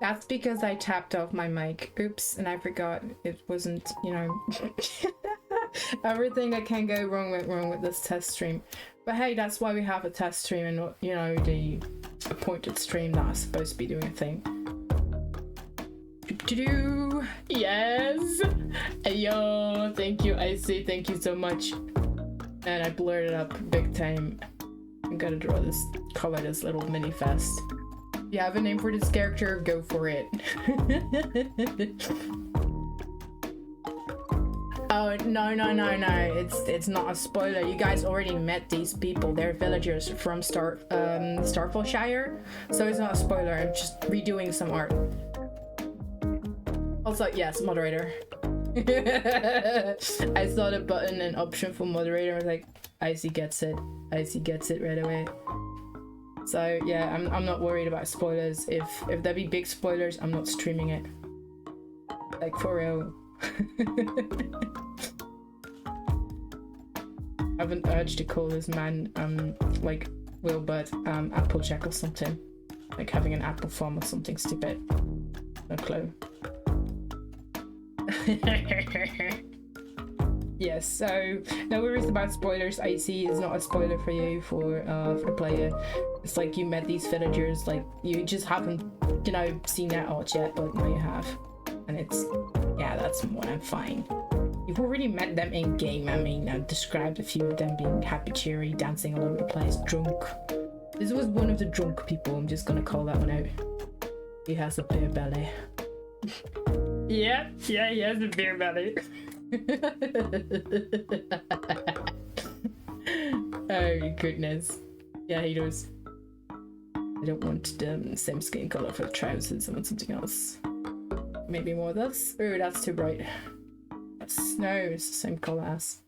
That's because I tapped off my mic. Oops, and I forgot it wasn't, you know, everything that can go wrong went wrong with this test stream. But hey, that's why we have a test stream and not, you know, the appointed stream that's supposed to be doing a thing. Yes! Yo, thank you, Icy, thank you so much. And I blurred it up big time. I'm gonna draw this, color this little mini fest. If you have a name for this character, go for it. Oh, no. It's not a spoiler. You guys already met these people. They're villagers from Starfallshire. So it's not a spoiler. I'm just redoing some art. Also, yes, moderator. I saw the button and option for moderator. I was like, Icy gets it. Icy gets it right away. So yeah, I'm not worried about spoilers. If there be big spoilers, I'm not streaming it. Like, for real. I have an urge to call this man like Wilbert Applejack or something. Like having an apple farm or something stupid. No clue. Yes, so no worries about spoilers. Icy is not a spoiler for you, for the player. It's like you met these villagers, like you just haven't, you know, seen their art yet, but now you have. And it's, yeah, that's more than fine. You've already met them in game. I mean, I've described a few of them being happy, cheery, dancing all over the place, drunk. This was one of the drunk people. I'm just gonna call that one out. He has a beer belly. Yeah, he has a beer belly. Oh goodness. Yeah, he does. I don't want the same skin color for the trousers. I want something else. Maybe more of this. Oh, that's too bright. That's, no, it's the same color as.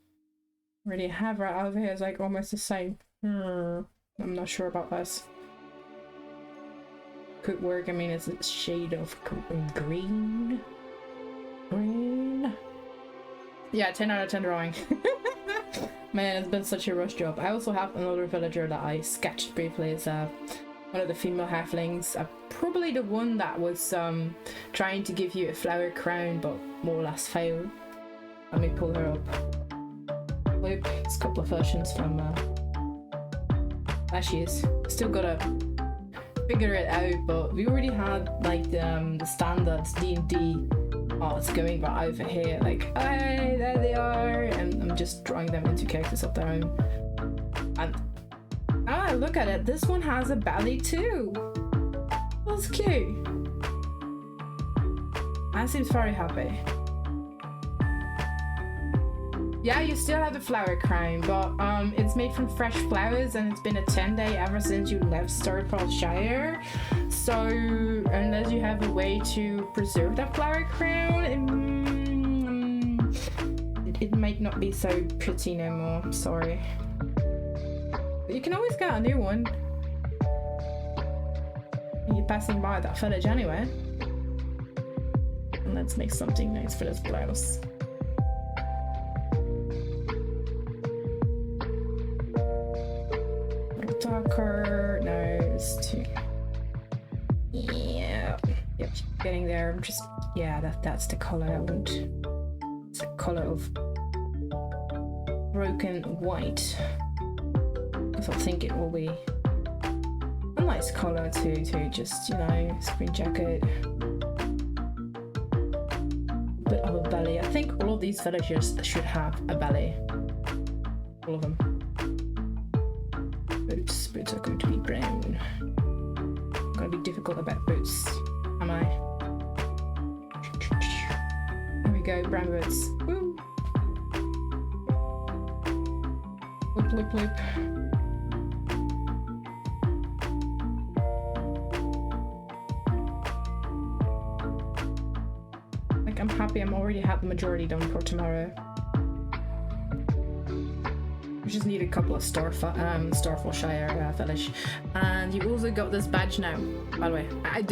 Already have right over here. It's like almost the same. I'm not sure about this. Could work. I mean, it's a shade of green. Yeah, 10 out of 10 drawing. Man, it's been such a rush job. I also have another villager that I sketched briefly. It's one of the female halflings. Probably the one that was trying to give you a flower crown, but more or less failed. Let me pull her up. Loop. It's a couple of versions from. There she is. Still gotta figure it out, but we already had like the standard D&D arts going right over here. Like, hey, there they are, and I'm just drawing them into characters of their own. And look at it. This one has a belly too. That's cute. Anne seems very happy. Yeah, you still have the flower crown, but it's made from fresh flowers and it's been a 10-day ever since you left Starfallshire. So unless you have a way to preserve that flower crown, it might not be so pretty no more. Sorry. But you can always get a new one. You're passing by that village anyway. And let's make something nice for this blouse. Darker. No, it's too. Yeah. Yep. Getting there. I'm just. Yeah. That's the color I want. It's the color of broken white. Because I think it will be a nice color to just, you know, screen jacket. Bit of a belly. I think all of these villagers should have a belly. All of them. Boots are going to be brown. Gonna be difficult about boots, am I? There we go, brown boots. Woo! Loop, loop, loop. Like, I'm happy I'm already had the majority done for tomorrow. We just need a couple of Starfallshire village. And you also got this badge now, by the way. I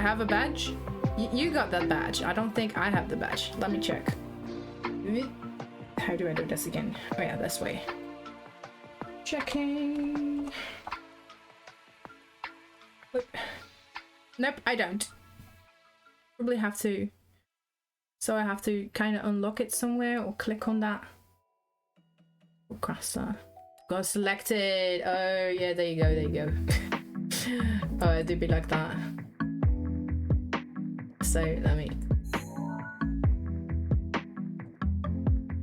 have a badge. You got that badge. I don't think I have the badge. Let me check. How do I do this again? Oh yeah, this way. Checking. Nope, I don't. Probably have to. So I have to kind of unlock it somewhere or click on that. Across that. Got selected. Oh yeah, there you go. There you go. Oh, it do be like that. So let me.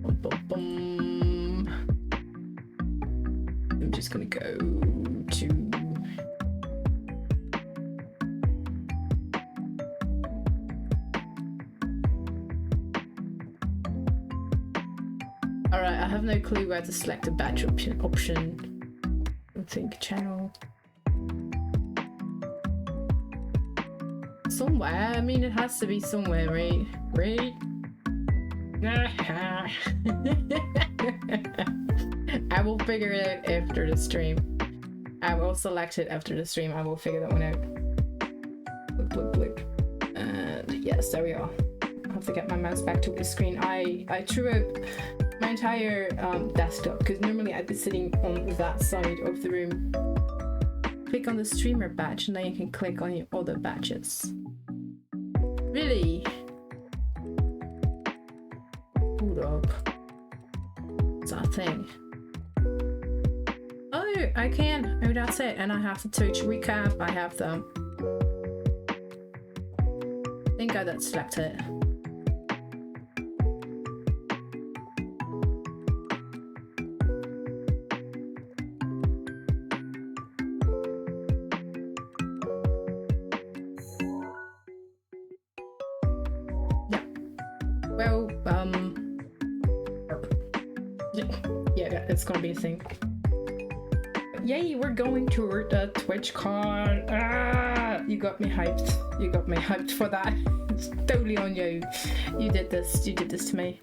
Boom, boom, boom. I'm just gonna go to. Alright, I have no clue where to select the badge option. I think channel. Somewhere, I mean it has to be somewhere, right? Right? I will figure it out after the stream. I will select it after the stream. I will figure that one out. Blip, blip, blip. And yes, there we are. I have to get my mouse back to the screen. I threw out my entire desktop because normally I'd be sitting on that side of the room. Click on the streamer badge and then you can click on your other badges. Really? Hold up. What's that thing? Oh, I can. Oh, that's it. And I have to touch recap. I have them. I think I did select it. Yeah, it's gonna be a thing. Yay, we're going to the TwitchCon. Ah, you got me hyped. You got me hyped for that. It's totally on you. You did this to me.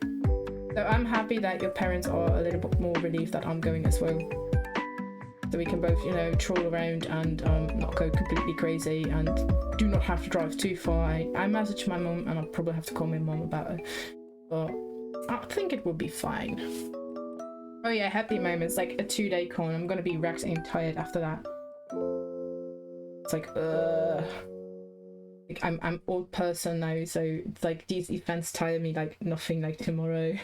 So I'm happy that your parents are a little bit more relieved that I'm going as well. So we can both, you know, troll around and not go completely crazy and do not have to drive too far. I messaged my mum and I'll probably have to call my mum about it. But I think it will be fine. Oh yeah, happy moments, like a 2-day con. I'm gonna be wrecked and tired after that. It's like, like I'm old person now, so it's like these events tire me like nothing like tomorrow.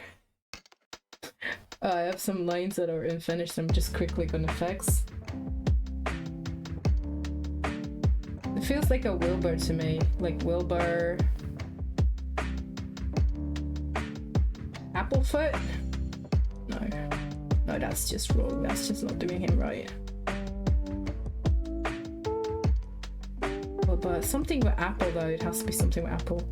I have some lines that are unfinished, I'm just quickly gonna fix. It feels like a Wilbur to me, like Wilbur. Applefoot? No. No, that's just wrong. That's just not doing him right. Well, but something with Apple though. It has to be something with Apple.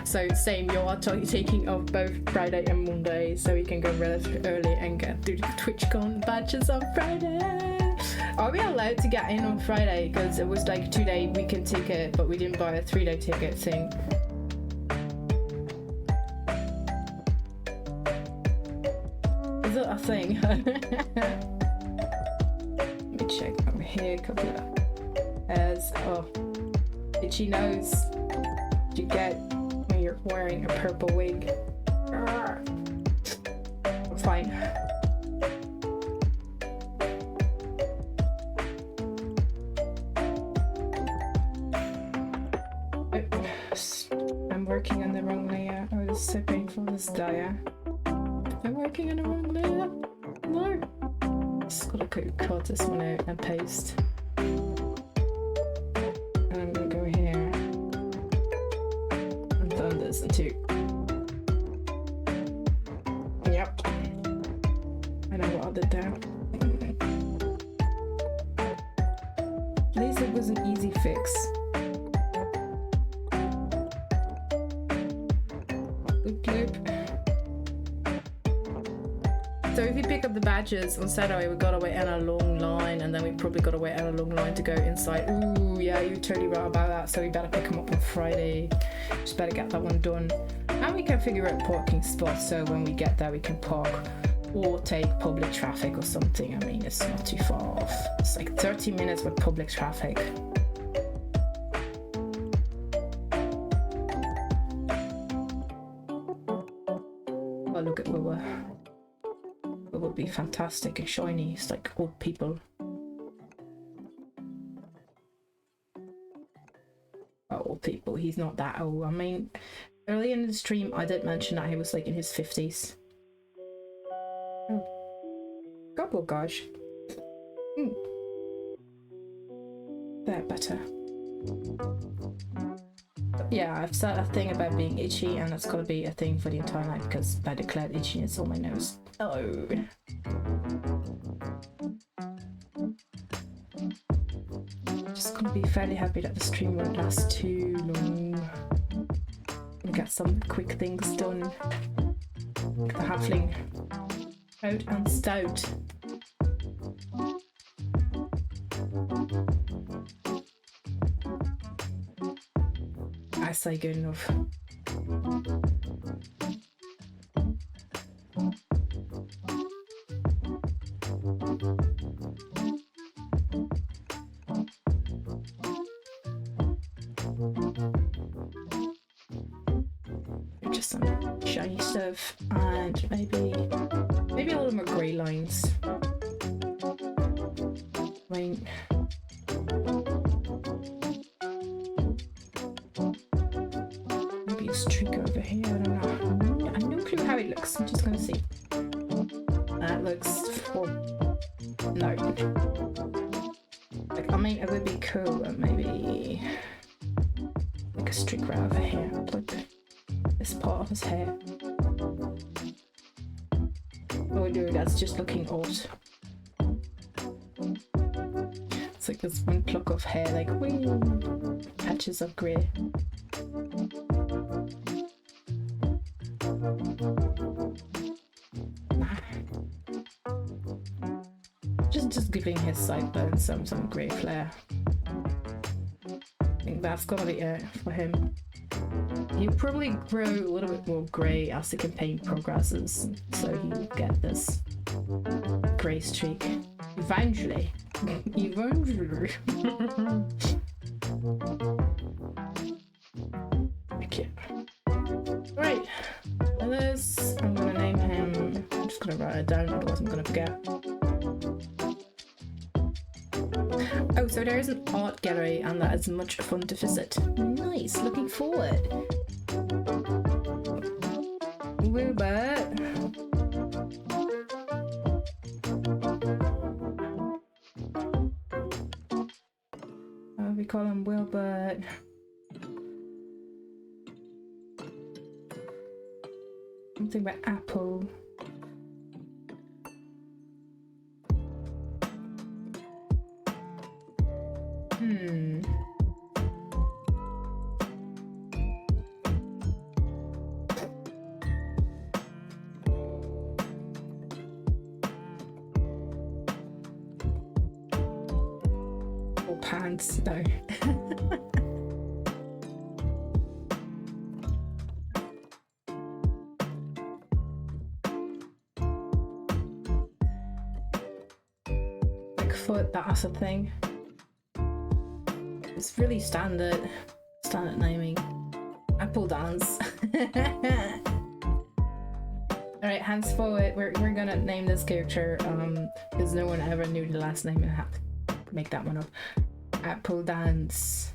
So same, you are taking off both Friday and Monday, so we can go relatively early and get through the TwitchCon badges on Friday. Are we allowed to get in on Friday? Because it was like a 2-day weekend ticket, but we didn't buy a 3-day ticket thing. Is it a thing? Let me check over here. Couple of as itchy nose. You get when you're wearing a purple wig. Fine. I'm working on the wrong layer. Oh, this is so painful, this dia. I'm working on the wrong layer. No. Just gotta cut this one out and paste. And I'm gonna go here. I've done this in 2. Yep. I know what I did there. At least it was an easy fix. So if you pick up the badges on Saturday, we gotta wait in a long line, and then we probably gotta wait in a long line to go inside. Ooh, yeah, you're totally right about that. So we better pick them up on Friday. Just better get that one done. And we can figure out parking spots, so when we get there we can park or take public traffic or something. I mean, it's not too far off. It's like 30 minutes with public traffic. Oh, look at where we're. would be fantastic and shiny. It's like old people. Old people, he's not that old. I mean, early in the stream I did mention that he was like in his 50s. Oh gosh. There, better. But yeah, I've said a thing about being itchy, and that's gotta be a thing for the entire night because I declared itchiness on my nose. Oh. Just gonna be fairly happy that the stream won't last too long. And get some quick things done. Like the halfling. Out and stout. I say good enough. Just some shiny stuff and maybe a little more grey lines. I mean, maybe a streak over here. I don't know. I have no clue how it looks. I'm just gonna see. That looks for no. Like, I mean, it would be cool, but maybe like a streak right over here. Like this part of his hair. Oh no, that's just looking odd. It's like this one clock of hair, like wee, patches of grey. Just giving his sideburns some grey flair. I think that's gonna be it for him. He'll probably grow a little bit more grey as the campaign progresses, so he'll get this grey streak eventually. Eventually. Okay. Right. And this, I'm gonna name him. I'm just gonna write it down, otherwise I'm gonna forget. Oh, so there is an art gallery, and that is much fun to visit. Nice, looking forward. Wilbert. We call him Wilbert. Something about apple. Or pants, no. Like foot, that's a thing. It's really standard naming. Apple dance. Alright, henceforward, we're gonna name this character, because no one ever knew the last name and had to make that one up. Apple dance.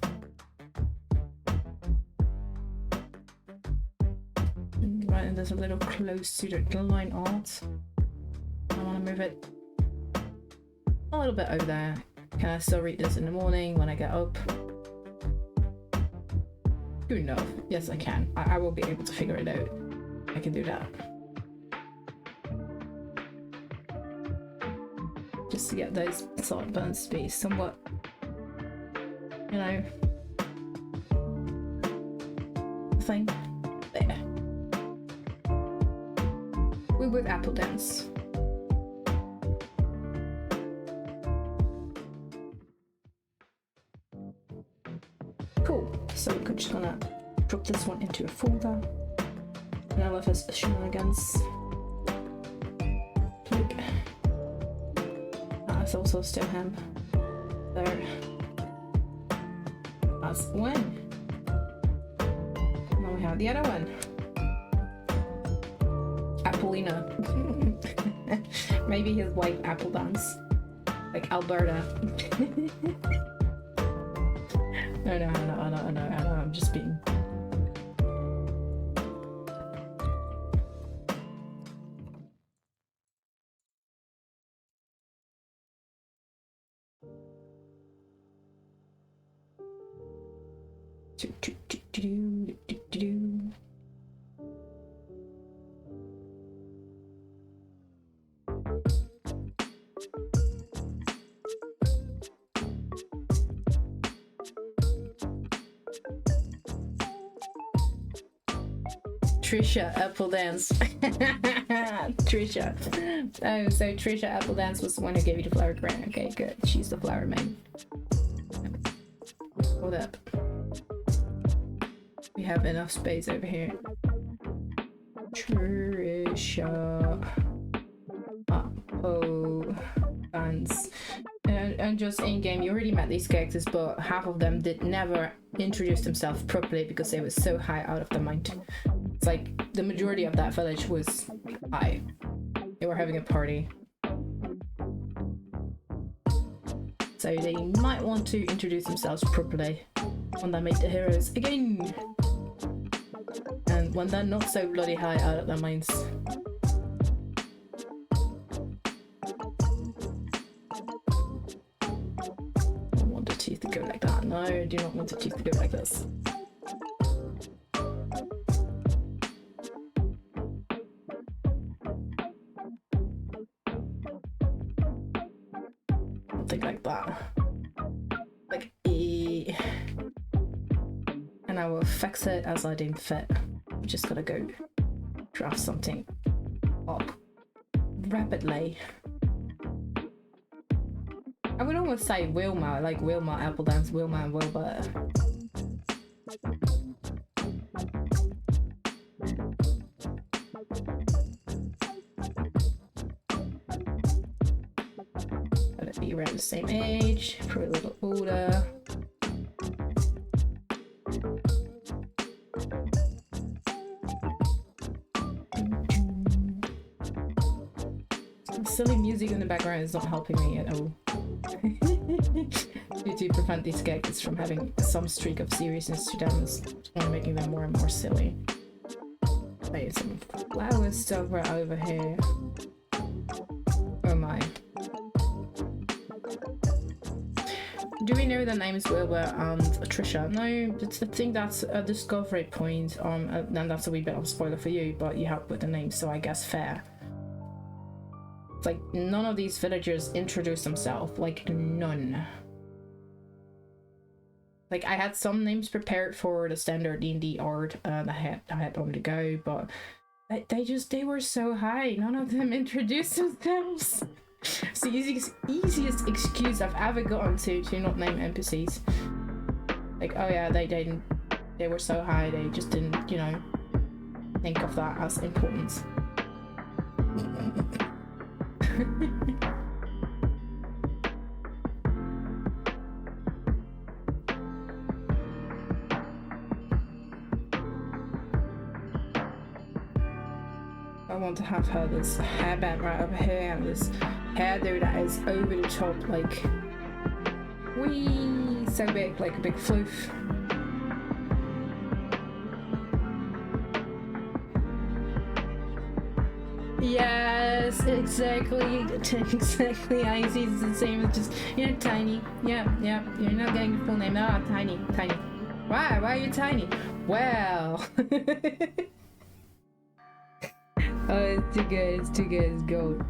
Right, there's a little close to the line art. I wanna move it a little bit over there. Can I still read this in the morning when I get up? Good enough. Yes, I can. I will be able to figure it out. I can do that. Just to get those sideburns to be somewhat, you know, thing. There. We with apple dance. Cool. So we're just gonna drop this one into a folder. And I love his shenanigans. Click. That's also still him. There. That's one. Now we have the other one. Apollina. Maybe his white apple dance. Like Alberta. No, I'm just being... Trisha Appledance. Trisha. Oh, so Trisha Appledance was the one who gave you the flower grant. Okay, good. She's the flower main. Hold up. We have enough space over here. Trisha Appledance. And just in game, you already met these characters, but half of them did never introduce themselves properly because they were so high out of the mind. It's like the majority of that village was high. They were having a party. So they might want to introduce themselves properly when they meet the heroes again. And when they're not so bloody high out of their minds. I don't want the teeth to go like that. No, I do not want the teeth to go like this. Something like that. Like E. And I will fix it as I deem fit. I'm just gonna go draft something up rapidly. I would almost say Wilma, like Wilma, Appledance, Wilma and Wilbur. Let it be around the same age, probably a little older. Silly music in the background is not helping me at all. To prevent these characters from having some streak of seriousness to them, is only making them more and more silly. Wait, some flower stuff right over here. Oh my. Do we know the names Wilbur and Trisha? No, I think that's a discovery point, and that's a wee bit of a spoiler for you, but you helped with the names, so I guess fair. It's like none of these villagers introduce themselves, like none. Like I had some names prepared for the standard D&D art I had on the go, but they were so high, none of them introduced themselves. It's the easiest excuse I've ever gotten to not name NPCs. Like, oh yeah, they were so high, they just didn't, you know, think of that as importance. I want to have her this hairband right over here and this hairdo that is over the top, like wee, so big, like a big floof. Yes, exactly. I see it's the same as just, you know, tiny. Yeah, you're not getting the full name. No, tiny. Why are you tiny? Well. Oh, it's too good, it's gold.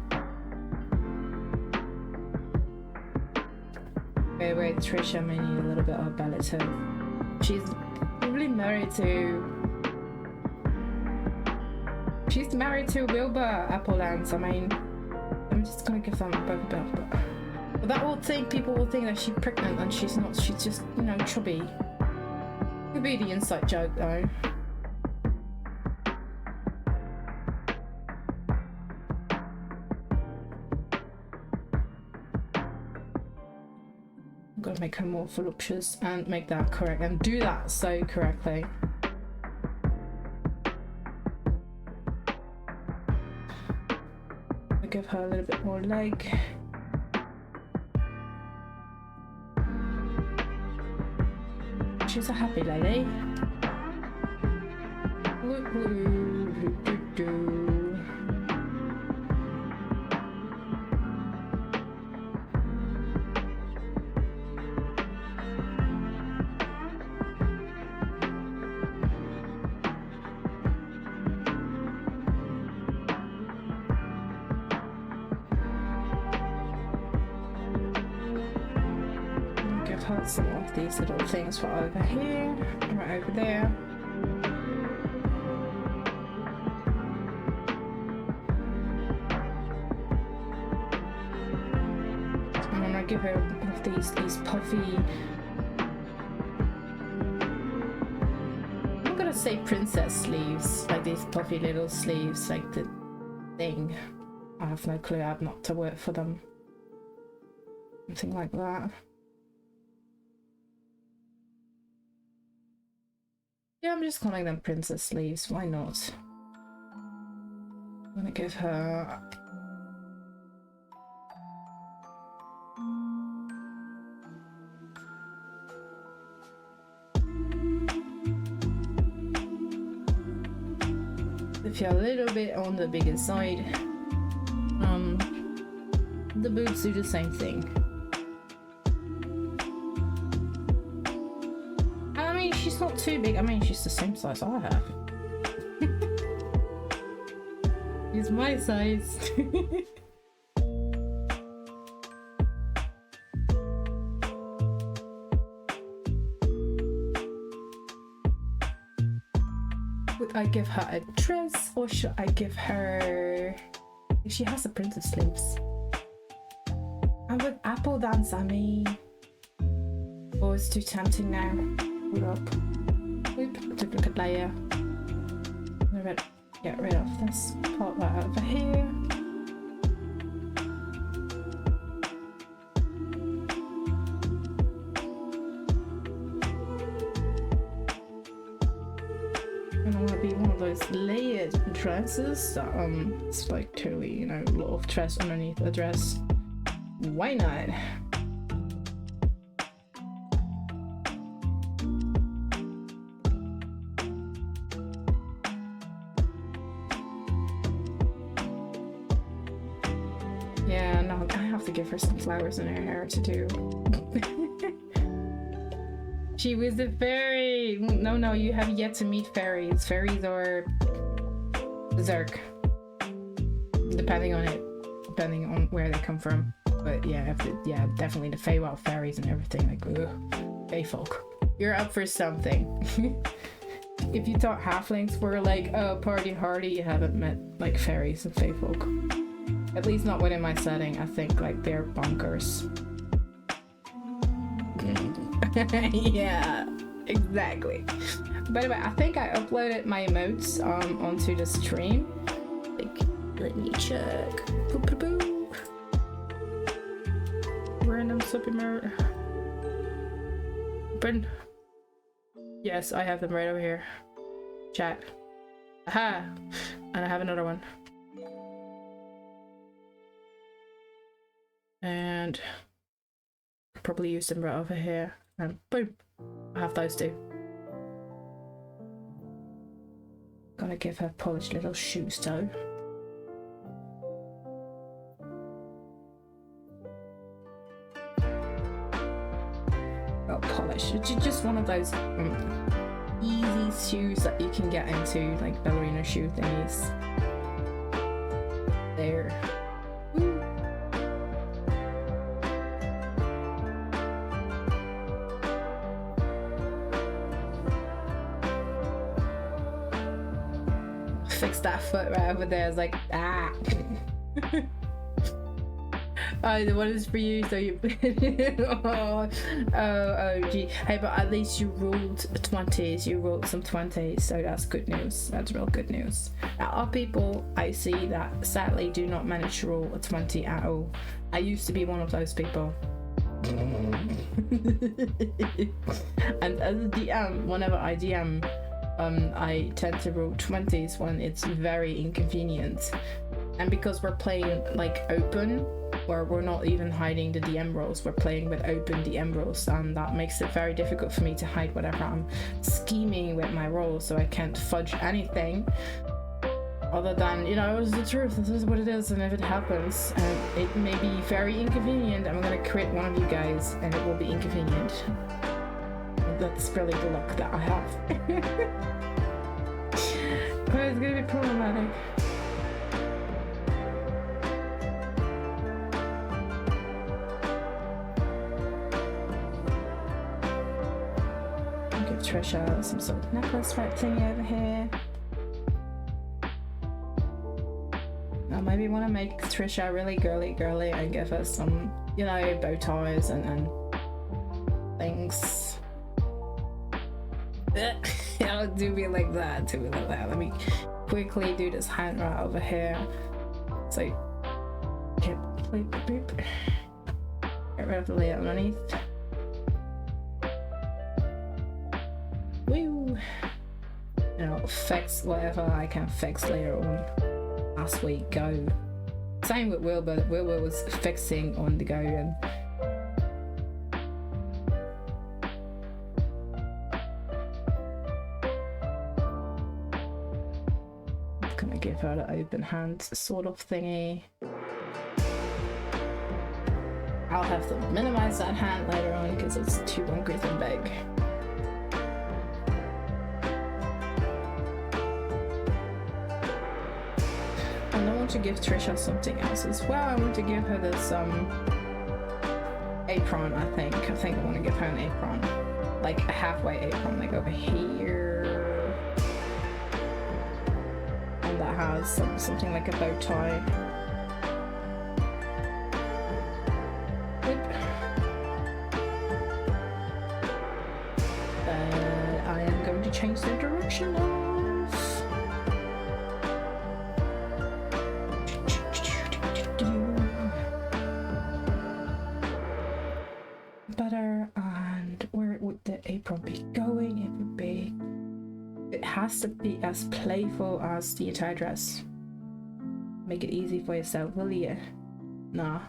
Wait, Trisha may need a little bit of ballet too. She's probably married to... She's married to Wilbur Appledance. I mean, I'm just gonna give them both a bit. But that will think, people will think that she's pregnant and she's not, she's just, you know, chubby. Could be the inside joke though. I'm gonna make her more voluptuous and make that correct and do that so correctly. give her a little bit more leg. She's a happy lady. Give her some of these little things for over here, right over there. I'm gonna give her one of these puffy, I'm gonna say princess sleeves, like these puffy little sleeves, like the thing. I have no clue, I have not to work for them. Something like that. Yeah, I'm just calling them princess sleeves, why not? I'm gonna give her... if you're a little bit on the bigger side, the boots do the same thing. I mean, she's not too big. I mean, she's the same size I have. It's my size. Would I give her a dress or should I give her... She has the princess sleeves. And with apple dance, I mean... Oh, it's too tempting now. Hold up. Oop, duplicate layer. Get rid of this. Pop that over here. And I want to be one of those layered dresses that it's like totally, you know, a lot of dress underneath the dress. Why not? Yeah, no, I have to give her some flowers in her hair to do. She was a fairy! No, you have yet to meet fairies. Fairies are berserk. Depending on where they come from. But yeah, definitely the Feywild fairies and everything. Like, ugh, Feyfolk. You're up for something. If you thought halflings were like, oh, party hardy, you haven't met like fairies and Feyfolk. At least not within my setting. I think like they're bonkers. Yeah, exactly. By the way, I think I uploaded my emotes onto the stream. Like, let me check. Boop, boop, boop. Random sub emote. Open. Yes, I have them right over here. Chat. Aha! And I have another one. And probably use them right over here. And boom! I have those two. Gotta give her polished little shoes though. Well, polished. It's just one of those easy shoes that you can get into, like ballerina shoe thingies. There. Woo. Fix that foot right over there. It's like, ah. Oh, the one is for you, so you. oh, gee. Hey, but at least you rolled 20s. You rolled some 20s, so that's good news. That's real good news. There are people I see that sadly do not manage to roll a 20 at all. I used to be one of those people. And as a DM, whenever I DM, I tend to roll 20s when it's very inconvenient. And because we're playing like open, where we're not even hiding the DM roles, we're playing with open DM roles, and that makes it very difficult for me to hide whatever I'm scheming with my roles, so I can't fudge anything other than, you know, it's the truth, this is what it is, and if it happens, and it may be very inconvenient, I'm gonna crit one of you guys, and it will be inconvenient. That's really the luck that I have. But it's gonna be problematic. Give Trisha some sort of necklace right thingy over here. I maybe want to make Trisha really girly and give her some, you know, bow ties and things. Yeah, do me like that, Let me quickly do this hand right over here. So, get rid of the layer underneath. Woo! Now fix whatever I can fix later on as we go. Same with Will, but Will was fixing on the go, and I'm gonna give her the open hand sort of thingy. I'll have to minimize that hand later on because it's too bunkers and big. And I want to give Trisha something else as well. I want to give her this apron, I think. I want to give her an apron. Like a halfway apron, like over here. And that has something like a bow tie. I am going to change the direction of better. And where would the apron be going? It has to be as playful as the entire dress. Make it easy for yourself, will you? Nah,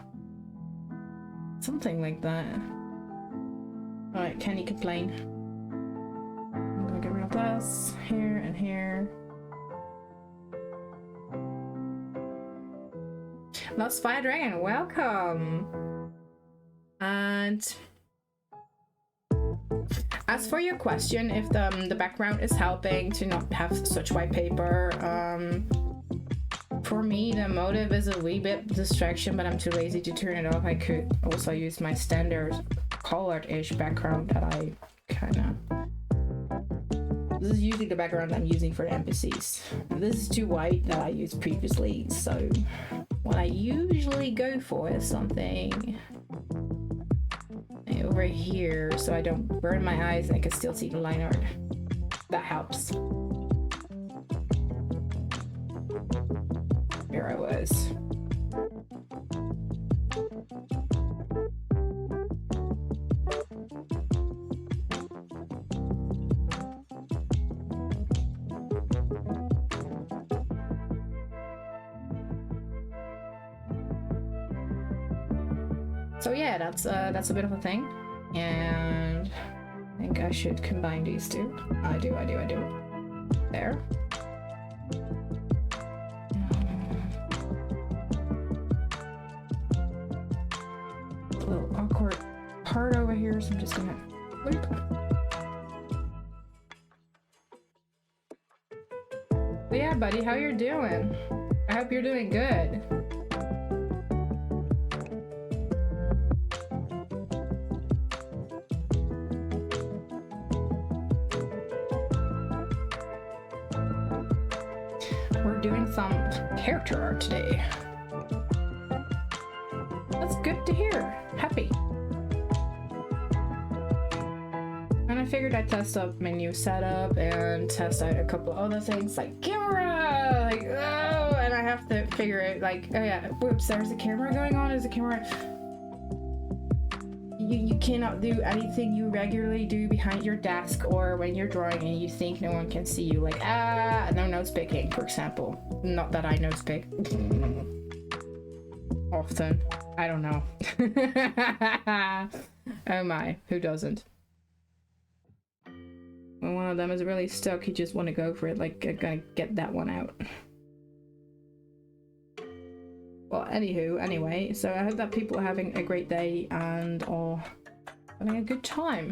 something like that. Alright, can you complain? I'm gonna get rid of this here and here. Lost Fire Dragon, welcome! And as for your question, if the background is helping to not have such white paper, for me the motive is a wee bit distraction, but I'm too lazy to turn it off. I could also use my standard colored-ish background that I kinda... This is usually the background I'm using for the NPCs. And this is too white that I used previously, so what I usually go for is something over here so I don't burn my eyes and I can still see the line art. That helps. Here I was. So yeah, that's a bit of a thing, and I think I should combine these two. I do. There. A little awkward part over here, so I'm just gonna whoop. But yeah, buddy, how you doing? I hope you're doing good. Doing some character art today. That's good to hear. Happy. And I figured I'd test up my new setup and test out a couple other things like camera. Like, oh, and I have to figure out like, oh yeah, whoops, there's a camera going on. There's a camera. you cannot do anything you regularly do behind your desk or when you're drawing and you think no one can see you, like no nose picking, for example. Not that I nose pick often. I don't know. Oh my, who doesn't? When one of them is really stuck, you just want to go for it, like I'm gonna get that one out. Well, anyway, so I hope that people are having a great day and are having a good time.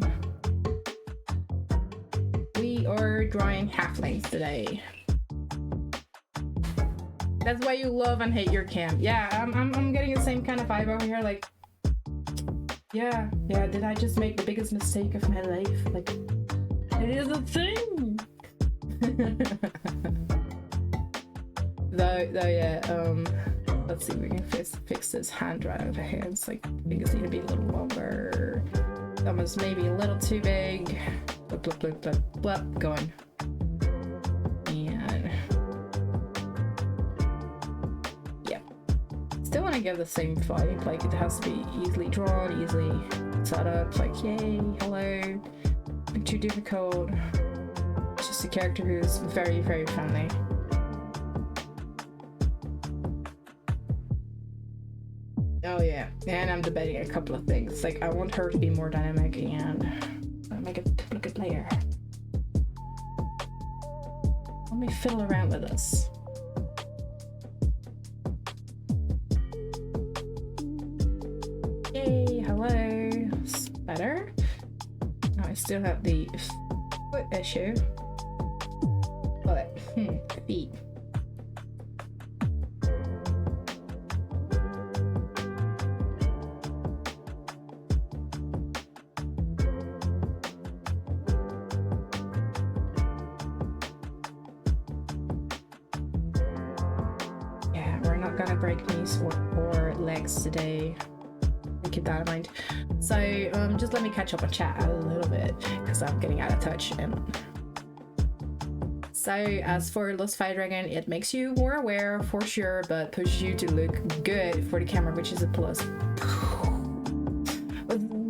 We are drawing halflings today. That's why you love and hate your camp. Yeah, I'm getting the same kind of vibe over here, like, yeah, did I just make the biggest mistake of my life? Like, it is a thing! though, yeah, let's see if we can fix this hand right over here. It's like, fingers need to be a little longer. Thumb is maybe a little too big. Blip, blip, blip, blip, blip, going. And yeah. Still want to give the same vibe, like it has to be easily drawn, easily set up, like yay, hello, not too difficult. It's just a character who's very, very friendly. Oh yeah, and I'm debating a couple of things. Like I want her to be more dynamic and make a duplicate layer. Let me fiddle around with this. Yay, hello. It's better. Now I still have the foot issue. But feet. Gonna break knees or legs today. Keep that in mind. So just let me catch up on chat a little bit because I'm getting out of touch. And so as for 𝙏𝙚𝙚, it makes you more aware for sure, but pushes you to look good for the camera, which is a plus.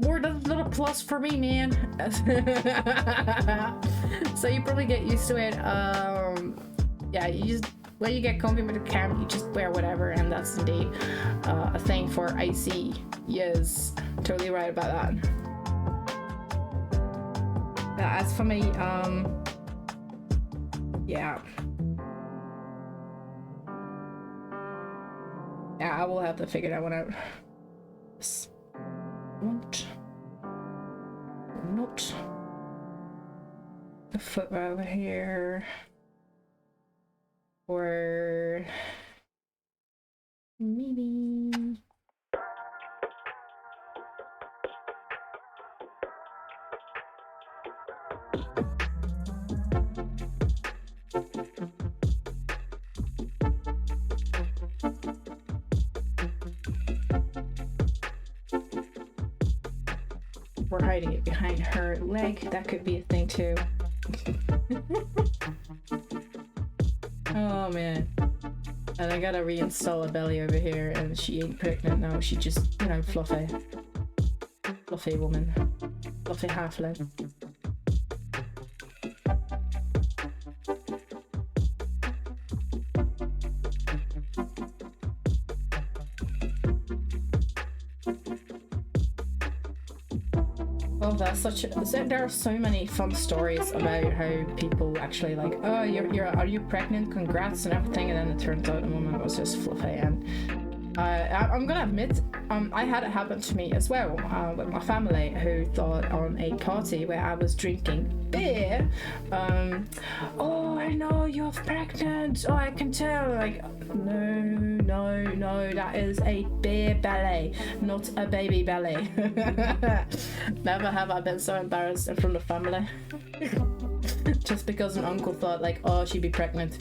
More than a little plus for me, man. So you probably get used to it. Yeah, you just when you get comfy with the camera, you just wear whatever, and that's indeed a thing for IC. Yes, totally right about that. As for me, yeah, I will have to figure that one out. Not the foot right over here. Or maybe we're hiding it behind her leg. That could be a thing too. Oh man. And I gotta reinstall a belly over here, and she ain't pregnant now, she just, you know, fluffy woman, fluffy halfling. Well, that's there are so many fun stories about how people actually like, oh, are you pregnant? Congrats and everything, and then it turns out the woman was just fluffy. And I'm gonna admit, I had it happen to me as well with my family, who thought on a party where I was drinking beer, oh, I know you're pregnant. Oh, I can tell. Like, no, that is a beer belly, not a baby belly. Never have I been so embarrassed in front of family. Just because an uncle thought like, oh, she'd be pregnant.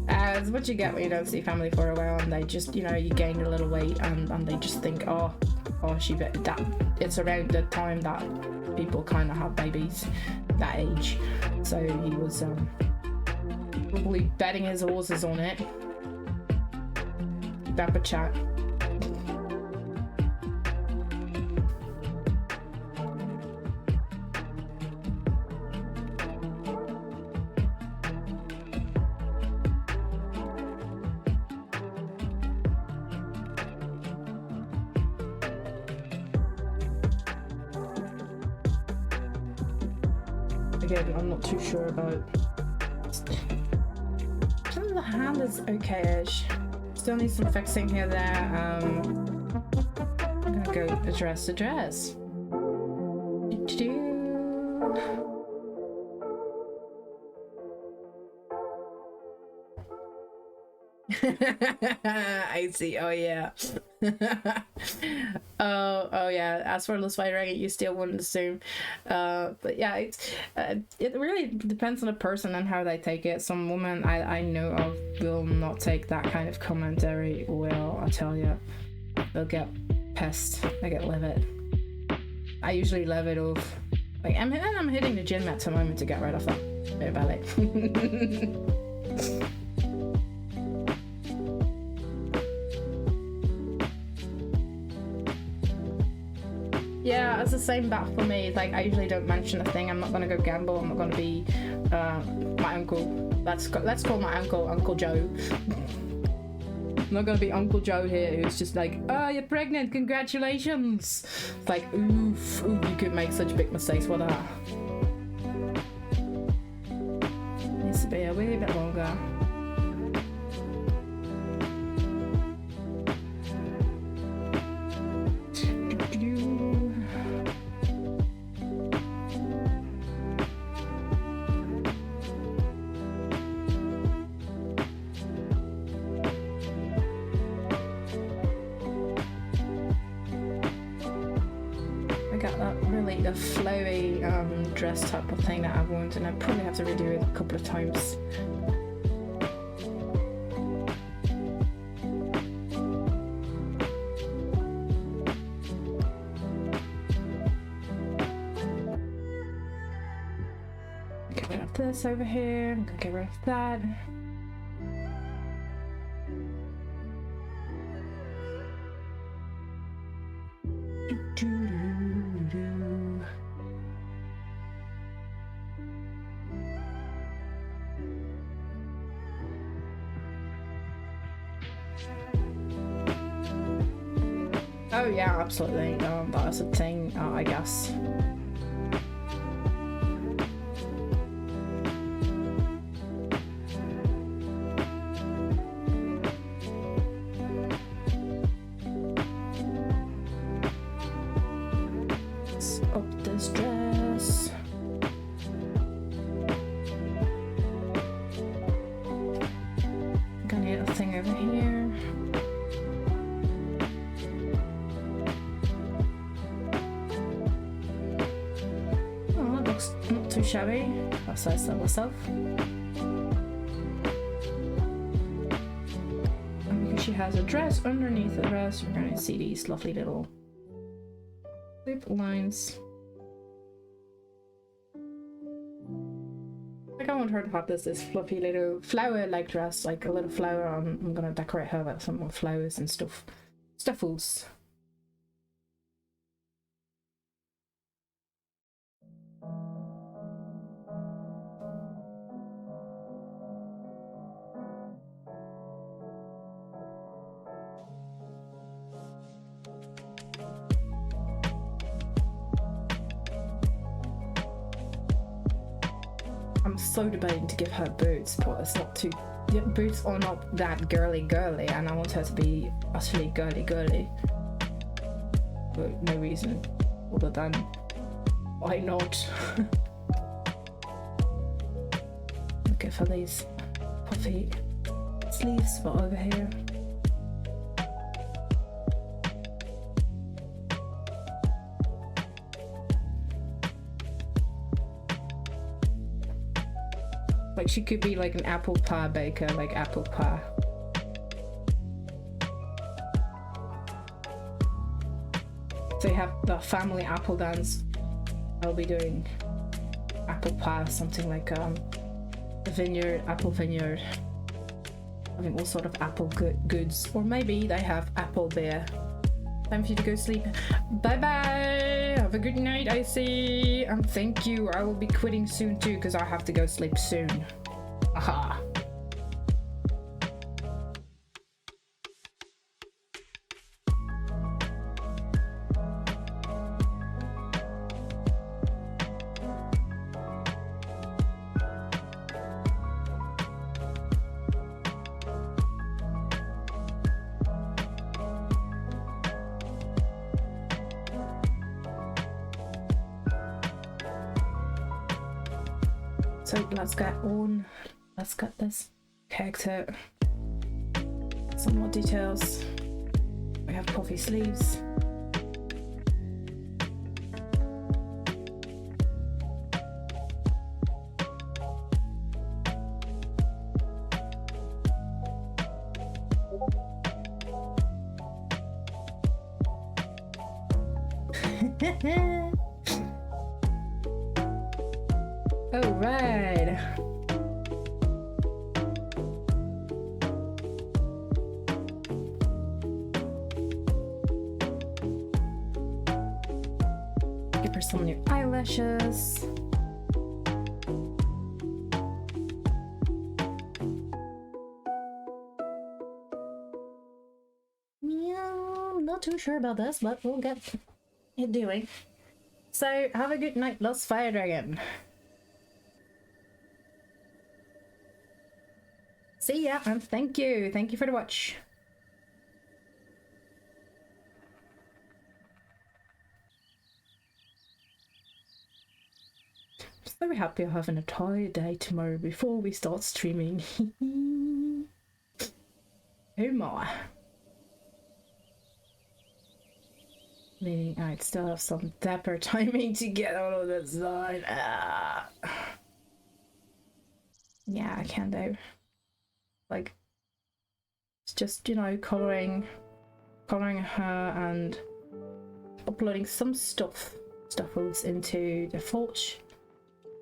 That's what you get when you don't see family for a while, and they just, you know, you gain a little weight, and they just think, oh, that it's around the time that people kind of have babies that age. So he was probably betting his horses on it. Back with chat. again, I'm not too sure about. Some of the hand is okay-ish. Still need some fixing here there. I'm gonna go address. I see. Oh yeah. oh yeah. As for the spider egg, you still wouldn't assume. But yeah, it really depends on the person and how they take it. Some women I know of will not take that kind of commentary well. I tell you, they'll get pissed. They get livid. I usually leave it off. Like I'm hitting the gym at the moment to get rid of that bit of belly. Yeah, it's the same back for me. Like I usually don't mention a thing. I'm not gonna go gamble. I'm not gonna be my uncle. Let's call my uncle Uncle Joe. I'm not gonna be Uncle Joe here, who's just like, oh, you're pregnant, congratulations. It's like, oof, you could make such big mistakes with that. Needs to be a wee bit longer. The flowy dress type of thing that I want, and I probably have to redo it a couple of times. Get rid of this over here. I'm gonna get rid of that. Oh yeah, absolutely. That's a thing, I guess. Let's up this dress. Gonna need a thing over here. Not too shabby. I'll size that myself. And because she has a dress underneath the dress, we're going to see these lovely little loop lines. Like I want her to have this fluffy little flower-like dress, like a little flower. I'm going to decorate her with some more flowers and stuff. Stuffles. I'm so debating to give her boots, but it's not too. Yeah, boots are not that girly, and I want her to be utterly girly. For no reason other than why not? Looking for these puffy sleeves for over here. Like she could be like an apple pie baker, like apple pie. So you have the family apple dance. I'll be doing apple pie, something like apple vineyard, having all sort of apple goods, or maybe they have apple beer. Time for you to go sleep. Bye bye. Have a good night, I see. And thank you. I will be quitting soon too, because I have to go sleep soon. Aha. So let's get on. Let's get this character some more details. We have puffy sleeves. All right. Give her some new eyelashes. Meow. Not too sure about this, but we'll get it doing. So have a good night, Lost Fire Dragon. See ya, and thank you for the watch. So happy I'm having a tired day tomorrow before we start streaming. Oh my. Meaning I'd still have some dapper timing to get all of this done. Yeah, I can do. Like, it's just, you know, coloring her and uploading some stuffles into the Forge.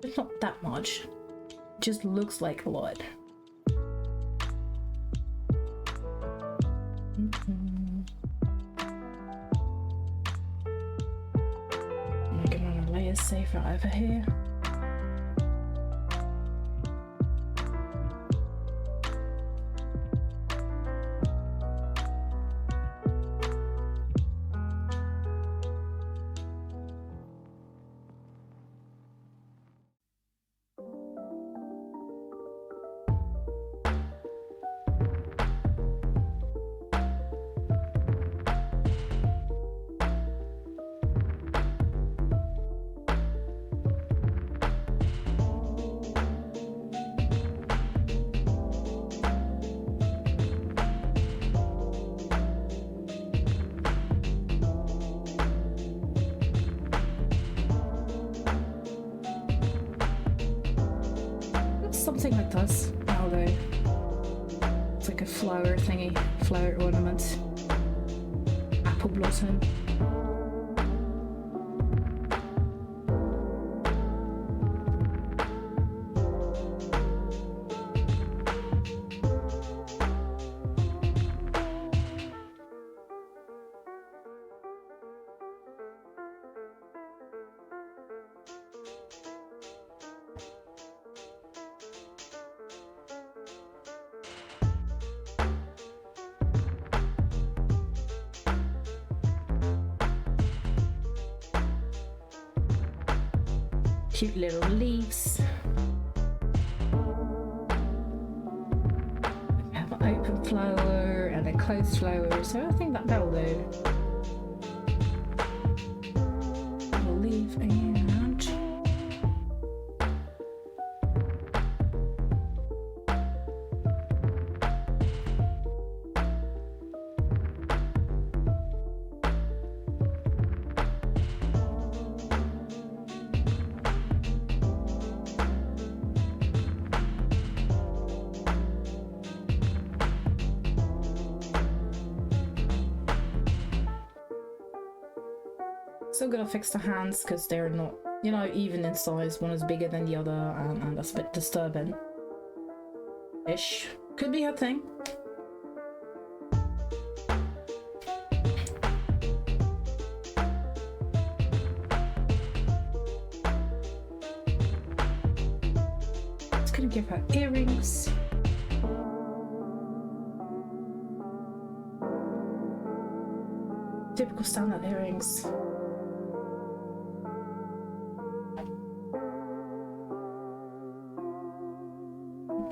It's not that much. It just looks like a lot. I'm gonna run a layer safer over here. Something like this, although it's like a flower thingy, flower ornament, apple blossom. Cute little leaves. We have an open flower and a closed flower, so I think that'll do. Little leaf and still gotta fix the hands because they're not, you know, even in size. One is bigger than the other, and that's a bit disturbing. Ish. Could be a thing. Just gonna give her earrings. Typical standard earrings.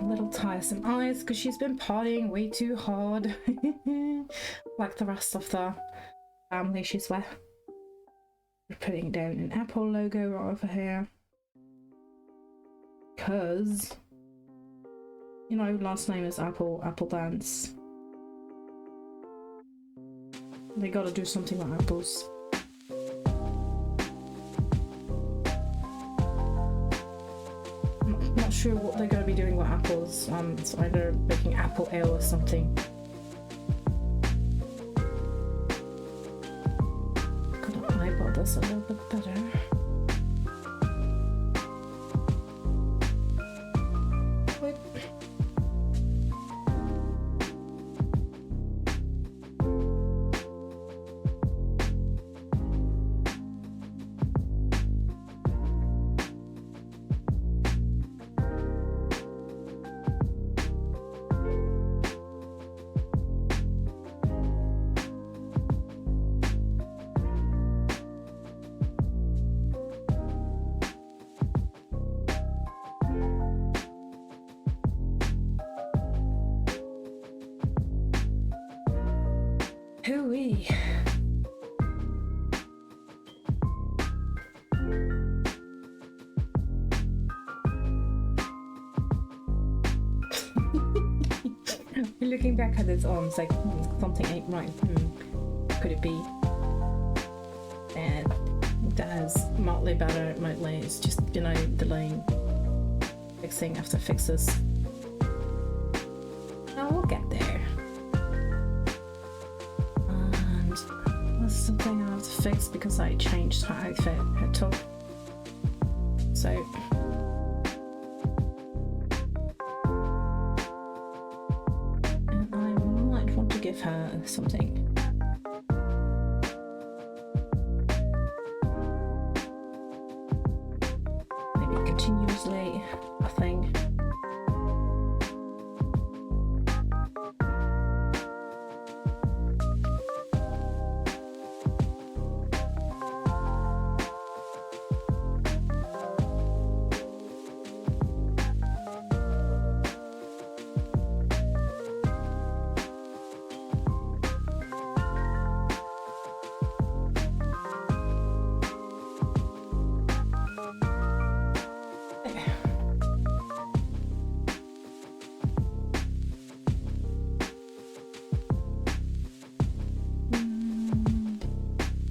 Little tiresome eyes because she's been partying way too hard. Like the rest of the family she's with. We're putting down an Apple logo right over here. because, you know, last name is Apple, Apple Dance. They gotta do something with apples. Not sure what they're gonna be doing with apples. It's either making apple ale or something. Gotta eyeball this a little bit better. Hooey. Looking back at its arms, like something ain't right. Could it be? And that is mildly better. Mildly, it's just, you know, delaying fixing after fixes. Now we'll get there. Something I have to fix because I changed her outfit at top. So and I might want to give her something. Maybe continuously a thing.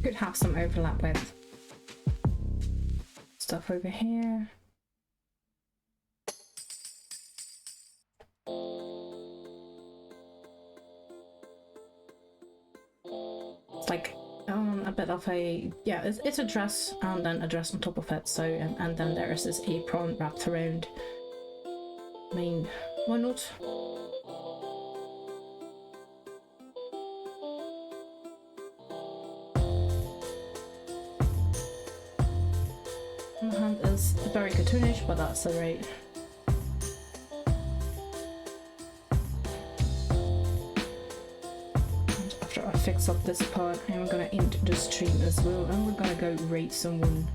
Could have some overlap with stuff over here. It's like a bit of a, yeah, it's a dress and then a dress on top of it. So and then there is this apron wrapped around. I mean, why not? The hand is very cartoonish, but that's alright. And after I fix up this part, I'm gonna end the stream as well, and we're gonna go raid someone.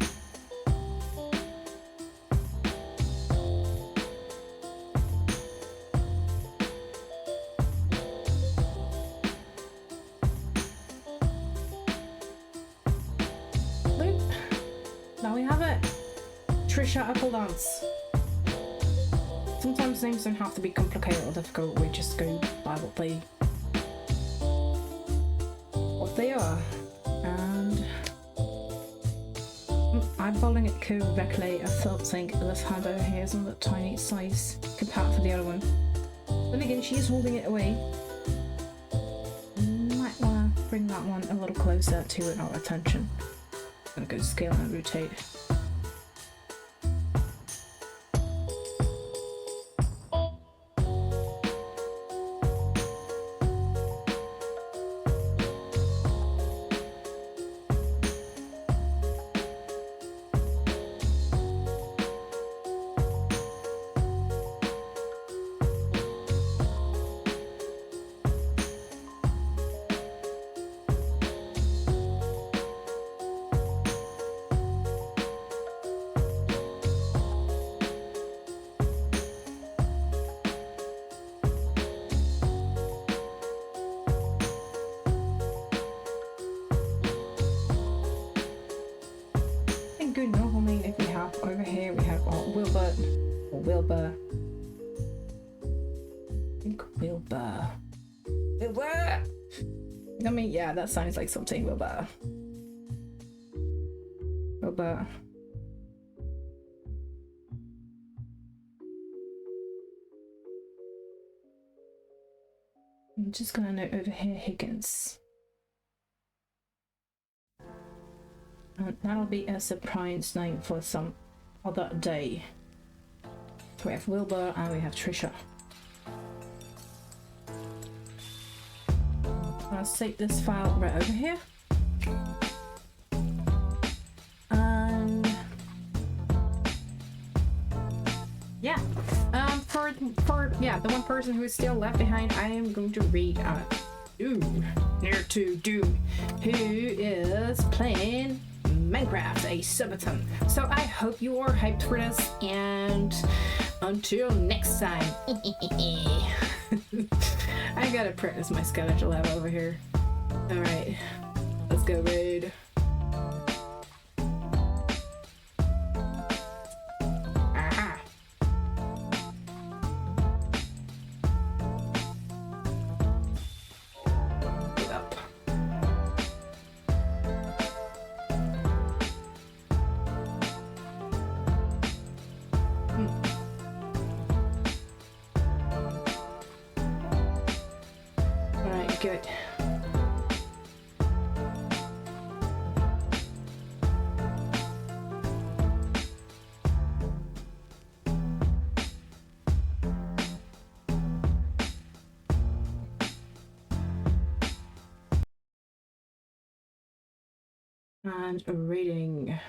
Now we have it! Trisha Appledance. Sometimes names don't have to be complicated or difficult, we just go by what they are. And eyeballing it correctly, I still think this hand over here is on the tiny size compared to the other one. Then again, she's holding it away. Might wanna bring that one a little closer to our attention. I'm gonna go scale and rotate. Wilbur. I think Wilbur. Wilbur! I mean, yeah, that sounds like something, Wilbur. Wilbur. I'm just gonna note over here, Higgins. And that'll be a surprise name for some other day. So we have Wilbur and we have Trisha. I'll save this file right over here. And yeah, for the one person who is still left behind, I am going to read near to Doom, who is playing Minecraft, a subathon. So I hope you are hyped for this, and until next time. I gotta practice my skeletal level over here. Alright, let's go raid. Aha! Get up. Alright, good. And rating.